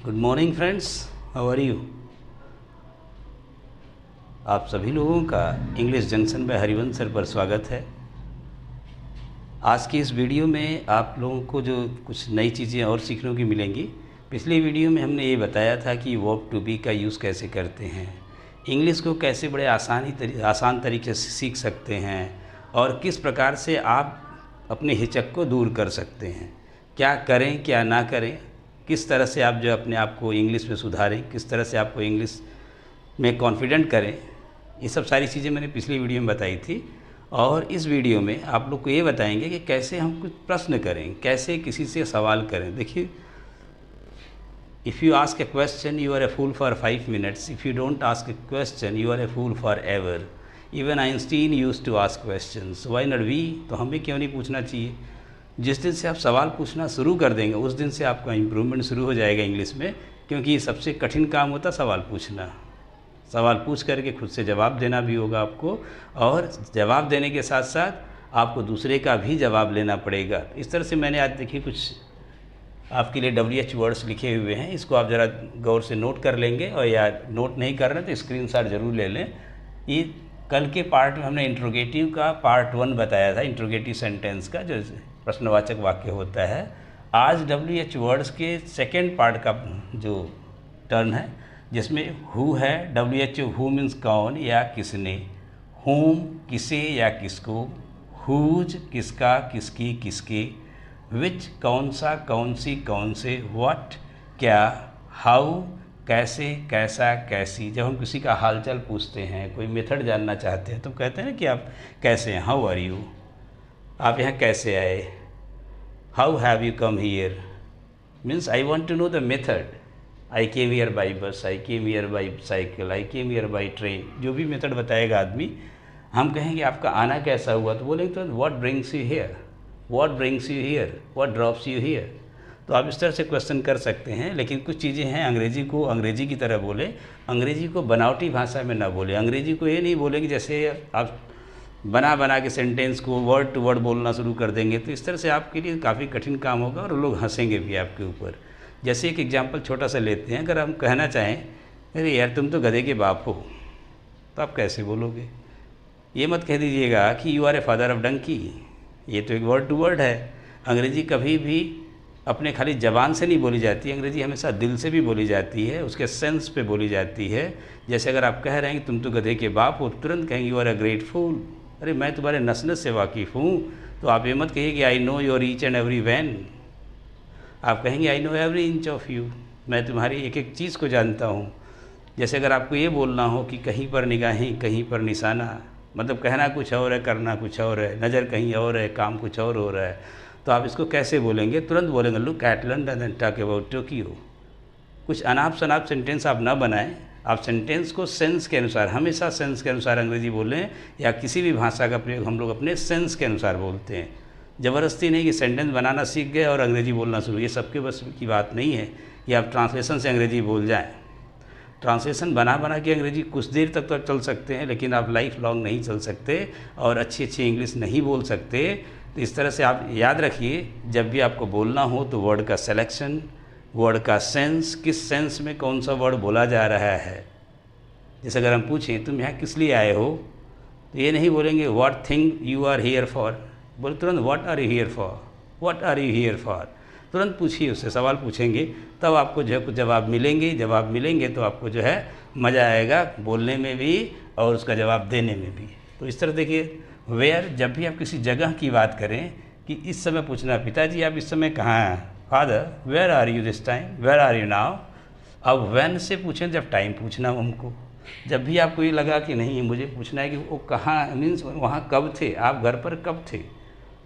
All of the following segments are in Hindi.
Good morning friends, how are you. आप सभी लोगों का इंग्लिश जंक्शन में हरिवंश सर पर स्वागत है। आज की इस वीडियो में आप लोगों को जो कुछ नई चीज़ें और सीखने की मिलेंगी। पिछली वीडियो में हमने ये बताया था कि वर्ब टू बी का यूज़ कैसे करते हैं, इंग्लिश को कैसे बड़े आसान तरीके से सीख सकते हैं और किस प्रकार से आप अपने हिचक को दूर कर सकते हैं, क्या करें क्या ना करें, किस तरह से आप जो अपने आप को इंग्लिश में सुधारें, किस तरह से आपको इंग्लिश में कॉन्फिडेंट करें। ये सब सारी चीज़ें मैंने पिछली वीडियो में बताई थी और इस वीडियो में आप लोग को ये बताएंगे कि कैसे हम कुछ प्रश्न करें, कैसे किसी से सवाल करें। देखिए, if you ask a question you are a fool for 5 minutes, if you don't ask a question you are a fool forever. Even Einstein used to ask questions, why not we. तो हमें क्यों नहीं पूछना चाहिए। जिस दिन से आप सवाल पूछना शुरू कर देंगे उस दिन से आपका इम्प्रूवमेंट शुरू हो जाएगा इंग्लिश में, क्योंकि ये सबसे कठिन काम होता है सवाल पूछना। सवाल पूछ करके खुद से जवाब देना भी होगा आपको, और जवाब देने के साथ साथ आपको दूसरे का भी जवाब लेना पड़ेगा। इस तरह से मैंने आज देखिए कुछ आपके लिए WH वर्ड्स लिखे हुए हैं, इसको आप ज़रा गौर से नोट कर लेंगे, और या नोट नहीं कर रहे तो स्क्रीनशॉट ज़रूर ले लें। ये कल के पार्ट में हमने इंट्रोगेटिव का पार्ट 1 बताया था, इंट्रोगेटिव सेंटेंस का जो प्रश्नवाचक वाक्य होता है। आज WH वर्ड्स के सेकेंड पार्ट का जो टर्न है, जिसमें हु है, WHO हु मीन्स कौन या किसने, होम किसे या किसको, हुज किसका किसकी किसके, विच कौन सा कौन सी कौन से, व्हाट क्या, हाउ कैसे कैसा कैसी। जब हम किसी का हालचाल पूछते हैं, कोई मेथड जानना चाहते हैं तो कहते हैं कि आप कैसे हैं, हाउ आर यू, आप यहाँ कैसे आए, how have you come here, means I want to know the method. I came here by bus, I came here by cycle, I came here by train. जो भी मेथड बताएगा आदमी, हम कहेंगे आपका आना कैसा हुआ, तो बोलेंगे तो what brings you here, what brings you here, what drops you here. तो आप इस तरह से क्वेश्चन कर सकते हैं। लेकिन कुछ चीज़ें हैं, अंग्रेजी को अंग्रेजी की तरह बोले, अंग्रेजी को बनावटी भाषा में ना बोले। अंग्रेजी को ये नहीं बोलेंगे जैसे आप बना बना के सेंटेंस को वर्ड टू वर्ड बोलना शुरू कर देंगे, तो इस तरह से आपके लिए काफ़ी कठिन काम होगा और लोग हंसेंगे भी आपके ऊपर। जैसे एक एग्जांपल छोटा सा लेते हैं, अगर हम कहना चाहें अरे यार तुम तो गधे के बाप हो, तो आप कैसे बोलोगे। ये मत कह दीजिएगा कि you are a father of donkey, ये तो एक वर्ड टू वर्ड है। अंग्रेजी कभी भी अपने खाली ज़बान से नहीं बोली जाती, अंग्रेजी हमेशा दिल से भी बोली जाती है, उसके सेंस पे बोली जाती है। जैसे अगर आप कह रहे हैं कि तुम तो गधे के बाप हो, तुरंत कहेंगे यू आर अ ग्रेट फूल, अरे मैं तुम्हारे नस नस से वाकिफ़ हूँ। तो आप ये मत कहिए कि I know your each and every one, आप कहेंगे I know every inch of you, मैं तुम्हारी एक एक चीज़ को जानता हूँ। जैसे अगर आपको ये बोलना हो कि कहीं पर निगाहें कहीं पर निशाना, मतलब कहना कुछ और है करना कुछ और है, नज़र कहीं और है काम कुछ और हो रहा है, तो आप इसको कैसे बोलेंगे। तुरंत बोलेंगे look at London and talk about Tokyo. कुछ अनाप शनाप सेंटेंस आप ना बनाएं, आप सेंटेंस को सेंस के अनुसार, हमेशा सेंस के अनुसार अंग्रेजी बोलें, या किसी भी भाषा का प्रयोग हम लोग अपने सेंस के अनुसार बोलते हैं। ज़बरदस्ती नहीं कि सेंटेंस बनाना सीख गए और अंग्रेजी बोलना शुरू, ये सबके बस की बात नहीं है कि आप ट्रांसलेशन से अंग्रेजी बोल जाएं। ट्रांसलेशन बना बना के अंग्रेजी कुछ देर तक तो चल सकते हैं, लेकिन आप लाइफ लॉन्ग नहीं चल सकते और अच्छी अच्छी इंग्लिश नहीं बोल सकते। तो इस तरह से आप याद रखिए, जब भी आपको बोलना हो तो वर्ड का सिलेक्शन, वर्ड का सेंस, किस सेंस में कौन सा वर्ड बोला जा रहा है। जैसे अगर हम पूछें तुम यहाँ किस लिए आए हो, तो ये नहीं बोलेंगे what thing you are here for, बोले तुरंत what are you here for, what are you here for. तुरंत पूछिए, उससे सवाल पूछेंगे, तब आपको जो है कुछ जवाब मिलेंगे तो आपको जो है मज़ा आएगा बोलने में भी और उसका जवाब देने में भी। तो इस तरह देखिए, वेयर, जब भी आप किसी जगह की बात करें कि इस समय पूछना पिताजी आप इस समय कहाँ हैं, father where are you this time, where are you now. अब व्हेन से पूछें जब टाइम पूछना हो हमको। जब भी आपको ये लगा कि नहीं मुझे पूछना है कि वो कहाँ, मीन्स वहाँ कब थे, आप घर पर कब थे,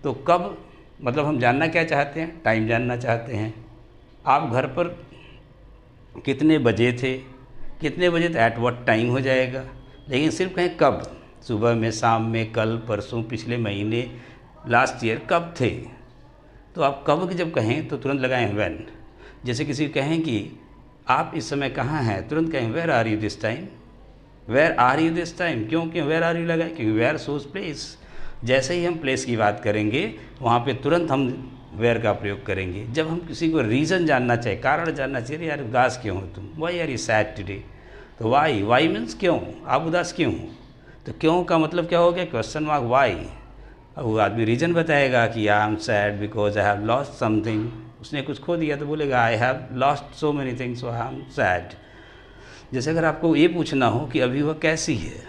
तो कब मतलब हम जानना क्या चाहते हैं, टाइम जानना चाहते हैं। आप घर पर कितने बजे थे, कितने बजे तो एट व्हाट टाइम हो जाएगा, लेकिन सिर्फ कहें कब, सुबह में, शाम में, कल, परसों, पिछले महीने, लास्ट ईयर, कब थे। तो आप कब की जब कहें तो तुरंत लगाएं व्हेन। जैसे किसी कहें कि आप इस समय कहाँ हैं, तुरंत कहें where are you this time, where are you this time. क्यों वेयर आर यू लगाएं, क्योंकि वेयर सोज प्लेस। जैसे ही हम प्लेस की बात करेंगे वहाँ पे तुरंत हम वेयर का प्रयोग करेंगे। जब हम किसी को रीज़न जानना चाहिए, कारण जानना चाहिए, यार उदास क्यों हो तुम, why are you sad today, तो वाई मीन्स क्यों, आप उदास क्यों हो। तो क्यों का मतलब क्या हो गया, क्वेश्चन मार्क वाई। अब वो आदमी रीज़न बताएगा कि I am sad because I have lost something, उसने कुछ खो दिया तो बोलेगा I have lost so many things so I am sad. जैसे अगर आपको ये पूछना हो कि अभी वह कैसी है,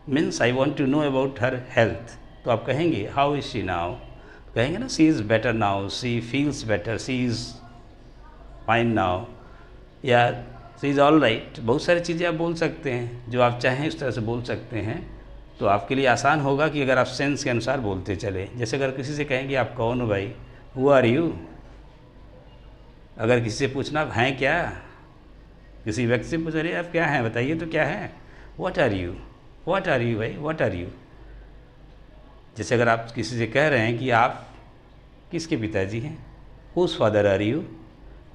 means I want to know about her health, तो आप कहेंगे हाउ इज़ शी नाउ, कहेंगे ना she is better now, she feels better, she is fine now, या सी इज़ ऑल राइट। बहुत सारी चीज़ें आप बोल सकते हैं, जो आप चाहें उस तरह से बोल सकते हैं। तो आपके लिए आसान होगा कि अगर आप सेंस के अनुसार बोलते चले। जैसे अगर किसी से कहेंगे आप कौन हो भाई, हु आर यू, अगर किसी से पूछना आप हैं क्या, किसी व्यक्ति से पूछ रहे आप क्या हैं, बताइए तो क्या है, what are you, what are you भाई, व्हाट आर यू। जैसे अगर आप किसी से कह रहे हैं कि आप किसके पिताजी हैं, whose father are you,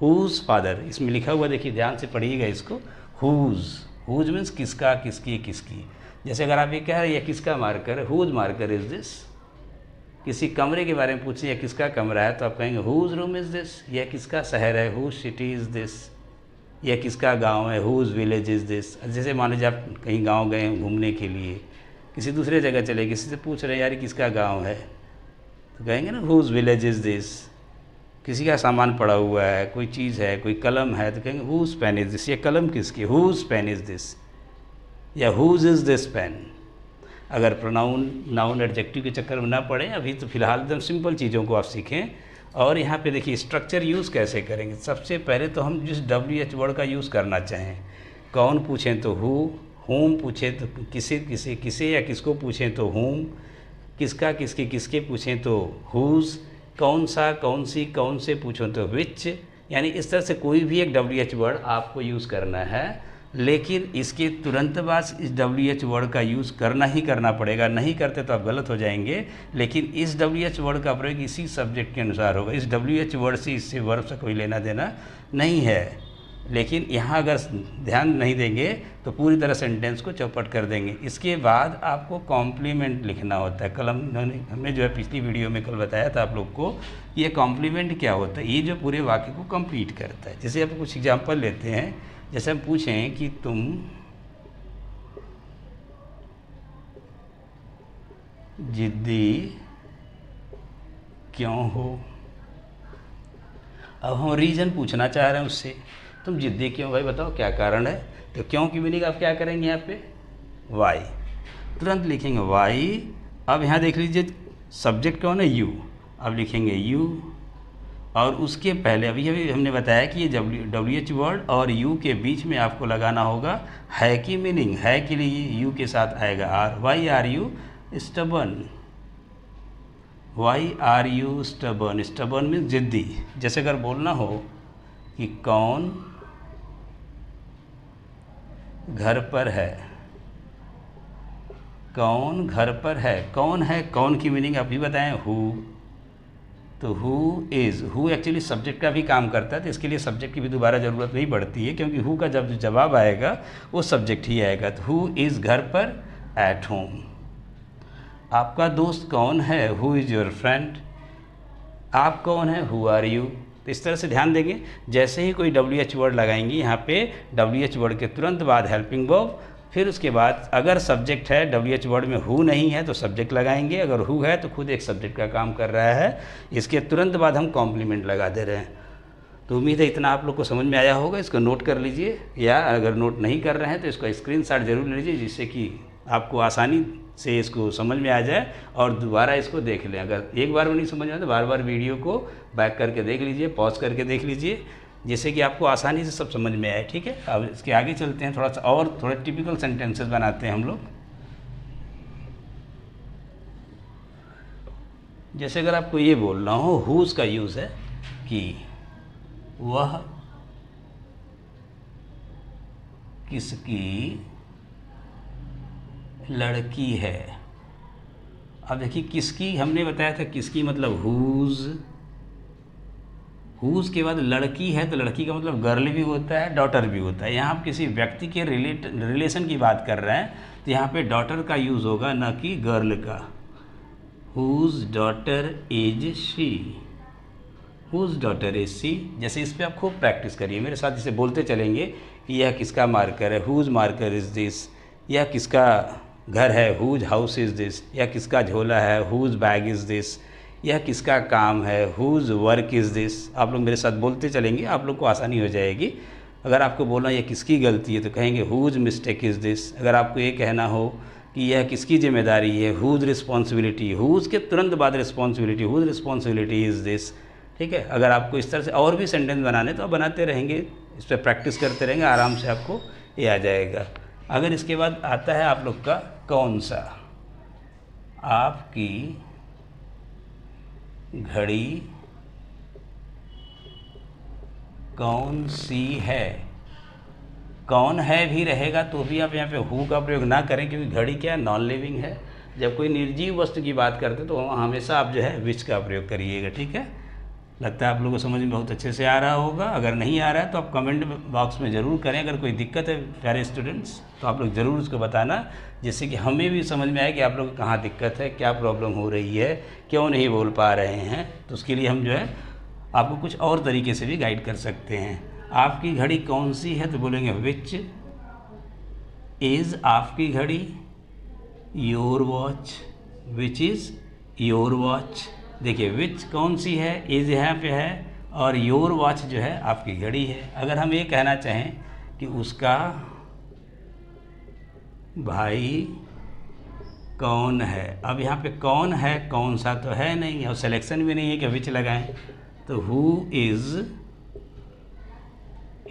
whose father, इसमें लिखा हुआ देखिए, ध्यान से पढ़िएगा इसको, हुज मीन्स किसका, किसकी, किसकी। जैसे अगर आप ये कह रहे हैं किसका मार्कर है, हुज मार्कर इज़ दिस, किसी कमरे के बारे में पूछें या किसका कमरा है तो आप कहेंगे हुज रूम इज़ दिस, यह किसका शहर है, हुज सिटी इज़ दिस, यह किसका गांव है, हुज विलेज इज़ दिस। जैसे मान लीजिए आप कहीं गांव गए हैं घूमने के लिए, किसी दूसरे जगह चले, किसी से पूछ रहे हैं यार किसका गांव है, तो कहेंगे ना हुज विलेज इज़ दिस। किसी का सामान पड़ा हुआ है, कोई चीज़ है, कोई कलम है, तो कहेंगे हुज पेन इज़ दिस, ये कलम किसकी, हुज पेन इज़ दिस, या हुज इज़ दिस पेन। अगर प्रोनाउन नाउन एडजेक्टिव के चक्कर में ना पड़े, अभी तो फिलहाल एकदम सिंपल चीज़ों को आप सीखें। और यहाँ पे देखिए स्ट्रक्चर यूज़ कैसे करेंगे। सबसे पहले तो हम जिस WH वर्ड का यूज़ करना चाहें, कौन पूछें तो हु, होम पूछें तो किसे या किसको पूछें तो होम, किसका किसके किसके पूछें तो हुज, कौन सा कौन सी कौन से पूछो तो विच। यानी इस तरह से कोई भी एक WH वर्ड आपको यूज़ करना है, लेकिन इसके तुरंत बाद इस WH वर्ड का यूज़ करना ही करना पड़ेगा, नहीं करते तो आप गलत हो जाएंगे। लेकिन इस WH वर्ड का प्रयोग इसी सब्जेक्ट के अनुसार होगा। इस WH वर्ड से, इससे वर्ब से कोई लेना देना नहीं है। लेकिन यहाँ अगर ध्यान नहीं देंगे तो पूरी तरह सेंटेंस को चौपट कर देंगे। इसके बाद आपको कॉम्प्लीमेंट लिखना होता है। कल हमने जो है पिछली वीडियो में कल बताया था आप लोग को, ये कॉम्प्लीमेंट क्या होता है, ये जो पूरे वाक्य को कंप्लीट करता है। जैसे आप कुछ एग्जांपल लेते हैं, जैसे हम पूछें कि तुम जिद्दी क्यों हो, अब हम रीज़न पूछना चाह रहे हैं उससे, तुम जिद्दी क्यों भाई, बताओ क्या कारण है। तो क्यों की मीनिंग आप क्या करेंगे, यहाँ पे वाई, तुरंत लिखेंगे वाई। अब यहाँ देख लीजिए सब्जेक्ट कौन है, यू, अब लिखेंगे यू, और उसके पहले अभी हमने बताया कि ये WH वर्ड और यू के बीच में आपको लगाना होगा है की मीनिंग। है के लिए यू के साथ आएगा R. Why are you stubborn, why are you stubborn, stubborn means जिद्दी। जैसे अगर बोलना हो कि कौन घर पर है, कौन घर पर है, कौन है, कौन की मीनिंग अभी बताएं हु, तो who is, who actually subject का भी काम करता है, तो इसके लिए सब्जेक्ट की भी दोबारा ज़रूरत नहीं पड़ती है, क्योंकि हु का जब जवाब आएगा वो सब्जेक्ट ही आएगा। तो हु इज़ घर पर, एट होम। आपका दोस्त कौन है, हु इज़ योर फ्रेंड। आप कौन है, हु आर यू। तो इस तरह से ध्यान देंगे, जैसे ही कोई WH वर्ड लगाएंगे यहाँ पे WH वर्ड के तुरंत बाद हेल्पिंग वर्ब, फिर उसके बाद अगर सब्जेक्ट है, WH वर्ड में हु नहीं है तो सब्जेक्ट लगाएंगे, अगर हु है तो खुद एक सब्जेक्ट का काम कर रहा है, इसके तुरंत बाद हम कॉम्प्लीमेंट लगा दे रहे हैं। तो उम्मीद है इतना आप लोग को समझ में आया होगा। इसको नोट कर लीजिए, या अगर नोट नहीं कर रहे हैं तो इसका स्क्रीनशॉट जरूर लीजिए, जिससे कि आपको आसानी से इसको समझ में आ जाए और दोबारा इसको देख लें। अगर एक बार में नहीं समझ में आए तो बार बार वीडियो को बैक करके देख लीजिए, पॉज करके देख लीजिए, जिससे कि आपको आसानी से सब समझ में आए। ठीक है, अब इसके आगे चलते हैं, थोड़ा सा और थोड़े टिपिकल सेंटेंसेस बनाते हैं हम लोग। जैसे अगर आपको ये बोलना हो, हुज का यूज़ है कि वह किसकी लड़की है। अब देखिए किसकी, हमने बताया था किसकी मतलब हुज, हुज के बाद लड़की है तो लड़की का मतलब गर्ल भी होता है, डॉटर भी होता है। यहाँ आप किसी व्यक्ति के रिलेशन की बात कर रहे हैं तो यहाँ पे डॉटर का यूज़ होगा, न कि गर्ल का। Whose daughter is she, whose daughter is she. जैसे इस पर आप खूब प्रैक्टिस करिए, मेरे साथ इसे बोलते चलेंगे कि यह किसका मार्कर है, हुज मार्कर इज़ दिस। यह किसका घर है, हुज हाउस इज़ दिस। यह किसका झोला है, हुज बैग इज़ दिस। यह किसका काम है, हुज वर्क इज़ दिस। आप लोग मेरे साथ बोलते चलेंगे, आप लोग को आसानी हो जाएगी। अगर आपको बोलना यह किसकी गलती है तो कहेंगे हुज मिस्टेक इज़ दिस। अगर आपको ये कहना हो कि यह किसकी जिम्मेदारी है, हुज रिस्पॉन्सिबिलिटी, हुज के तुरंत बाद responsibility, whose responsibility is this. ठीक है, अगर आपको इस तरह से और भी सेंटेंस बनाने तो आप बनाते रहेंगे, इस पर प्रैक्टिस करते रहेंगे, आराम से आपको ये आ जाएगा। अगर इसके बाद आता है आप लोग का कौन सा, आपकी घड़ी कौन सी है। कौन है भी रहेगा तो भी आप यहाँ पे हु का प्रयोग ना करें, क्योंकि घड़ी क्या है, नॉन लिविंग है। जब कोई निर्जीव वस्तु की बात करते तो हमेशा आप जो है विच का प्रयोग करिएगा। ठीक है, लगता है आप लोगों को समझ में बहुत अच्छे से आ रहा होगा। अगर नहीं आ रहा है तो आप कमेंट बॉक्स में ज़रूर करें। अगर कोई दिक्कत है प्यारे स्टूडेंट्स तो आप लोग ज़रूर उसको बताना, जिससे कि हमें भी समझ में आए कि आप लोगों को कहाँ दिक्कत है, क्या प्रॉब्लम हो रही है, क्यों नहीं बोल पा रहे हैं। तो उसके लिए हम जो है आपको कुछ और तरीके से भी गाइड कर सकते हैं। आपकी घड़ी कौन सी है तो बोलेंगे विच इज़ आपकी घड़ी, your watch, which is your watch. देखिए विच कौन सी है, इज़ यहाँ पे है, और योर वॉच जो है आपकी घड़ी है। अगर हम ये कहना चाहें कि उसका भाई कौन है, अब यहाँ पे कौन है, कौन सा तो है नहीं, और सिलेक्शन भी नहीं है कि विच लगाएं, तो who is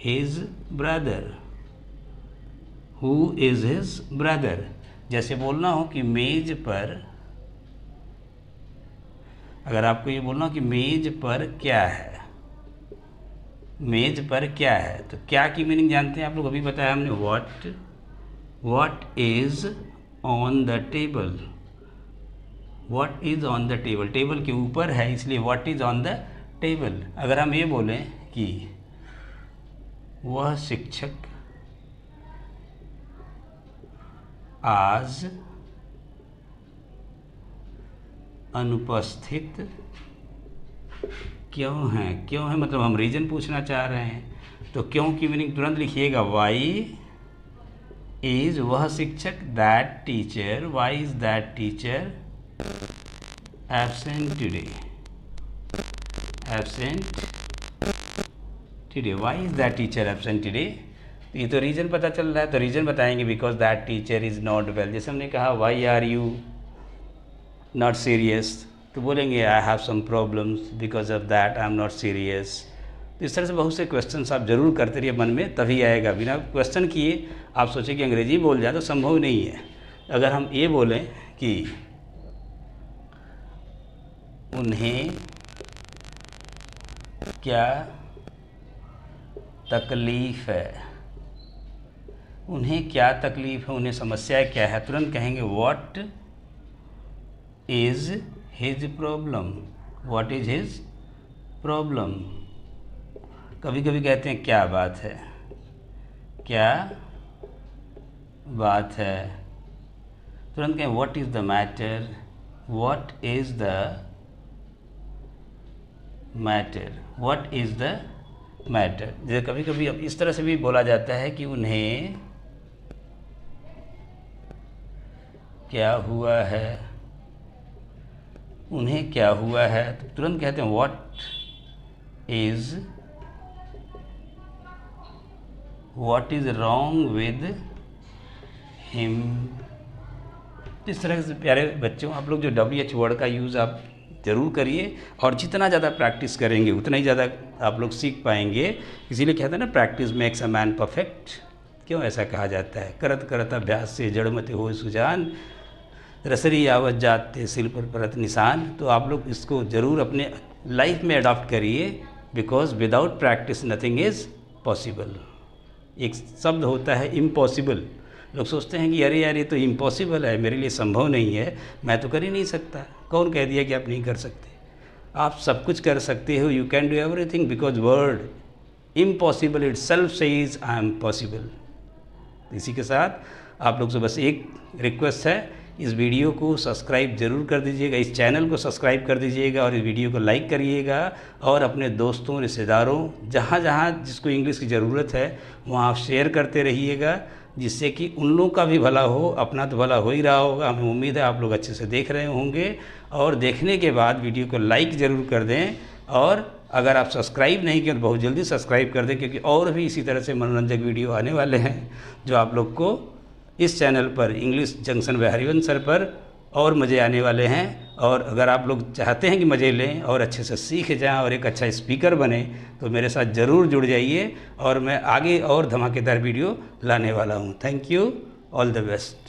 his brother, who is his brother. जैसे बोलना हो कि मेज पर, अगर आपको ये बोलना हो कि मेज पर क्या है, मेज पर क्या है, तो क्या की मीनिंग जानते हैं आप लोग, अभी बताया हमने, what is on the table. What is on the table, table के ऊपर है इसलिए what is on the table. अगर हम ये बोलें कि वह शिक्षक आज अनुपस्थित क्यों है, क्यों है मतलब हम रीज़न पूछना चाह रहे हैं, तो क्यों की मीनिंग तुरंत लिखिएगा वाई इज़ वह शिक्षक, that teacher, why is that teacher absent today, absent today, why is that teacher absent today. ये तो रीज़न पता चल रहा है, तो रीज़न बताएंगे because that teacher is not well. जैसे हमने कहा why are you not serious, तो बोलेंगे I have some problems because of that I am not serious. तो इस तरह से बहुत से क्वेश्चंस आप ज़रूर करते रहिए, मन में तभी आएगा। बिना क्वेश्चन किए आप सोचें कि अंग्रेजी बोल जाए तो संभव नहीं है। अगर हम ये बोलें कि उन्हें क्या तकलीफ़ है, उन्हें क्या तकलीफ़ है, उन्हें समस्या क्या है, तुरंत कहेंगे what is his problem, what is his problem. कभी कभी कहते हैं क्या बात है, क्या बात है, तुरंत कहें what is the matter, what is the matter, what is the matter. जैसे कभी कभी अब इस तरह से भी बोला जाता है कि उन्हें क्या हुआ है, उन्हें क्या हुआ है, तो तुरंत कहते हैं what is wrong with him. इस तरह से प्यारे बच्चों आप लोग जो WH वर्ड का यूज़ आप ज़रूर करिए, और जितना ज़्यादा प्रैक्टिस करेंगे उतना ही ज़्यादा आप लोग सीख पाएंगे। इसीलिए कहते हैं ना practice makes a man perfect. क्यों ऐसा कहा जाता है, करत करत अभ्यास से जड़मति हो सुजान, रसरी आवत जाते सिल पर परत निशान। तो आप लोग इसको ज़रूर अपने लाइफ में अडॉप्ट करिए, because without practice nothing is possible. एक शब्द होता है इम्पॉसिबल, लोग सोचते हैं कि अरे यार ये तो इम्पॉसिबल है, मेरे लिए संभव नहीं है, मैं तो कर ही नहीं सकता। कौन कह दिया कि आप नहीं कर सकते, आप सब कुछ कर सकते हो। You can do everything because word impossible it self says I am possible. इसी के साथ आप लोग से बस एक रिक्वेस्ट है इस वीडियो को सब्सक्राइब ज़रूर कर दीजिएगा, इस चैनल को सब्सक्राइब कर दीजिएगा और इस वीडियो को लाइक करिएगा और अपने दोस्तों, रिश्तेदारों, जहाँ जहाँ जिसको इंग्लिश की ज़रूरत है वहाँ आप शेयर करते रहिएगा, जिससे कि उन लोगों का भी भला हो। अपना तो भला हो ही रहा होगा, हमें उम्मीद है आप लोग अच्छे से देख रहे होंगे। और देखने के बाद वीडियो को लाइक ज़रूर कर दें और अगर आप सब्सक्राइब नहीं किए तो बहुत जल्दी सब्सक्राइब कर दें, क्योंकि और भी इसी तरह से मनोरंजक वीडियो आने वाले हैं जो आप लोग को इस चैनल पर English Junction by Harivansh sir पर और मज़े आने वाले हैं। और अगर आप लोग चाहते हैं कि मज़े लें और अच्छे से सीख जाएं और एक अच्छा स्पीकर बने तो मेरे साथ ज़रूर जुड़ जाइए और मैं आगे और धमाकेदार वीडियो लाने वाला हूं। Thank you, all the best.